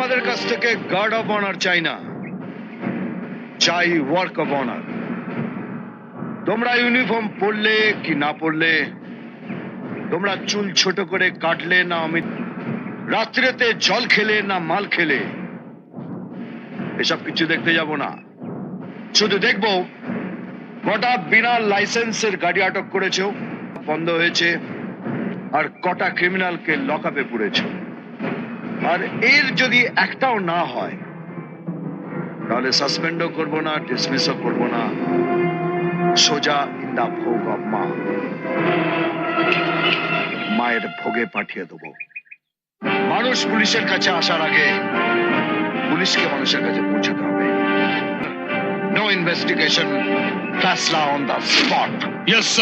তোমাদের কাছ থেকে গার্ড অফ অনার চাই না, চাই ওয়ার্ক অফ অনার। তোমরা ইউনিফর্ম পরলে কি না পরলে, তোমরা চুল ছোট করে কাটলে না অমিত, রাত্রিতে জল খেলে না মাল খেলে, এসব কিছু দেখতে যাব না। শুধু দেখবো কটা বিনা লাইসেন্সের গাড়ি আটক করেছো, বন্ধ হয়েছে, আর কটা ক্রিমিনালকে লকআপে পুরেছো। আর এর যদি একটাও না হয় তাহলে সাসপেন্ডও করবো না, ডিসমিসও করবো না, সোজা ইন দা ভোগ অফ মা, মায়ের ভোগে পাঠিয়ে দেবো। মানুষ পুলিশের কাছে আসার আগে পুলিশকে মানুষের কাছে পৌঁছাতে হবে। নো ইনভেস্টিগেশন, ফ্যাসলা on the spot. Yes, sir.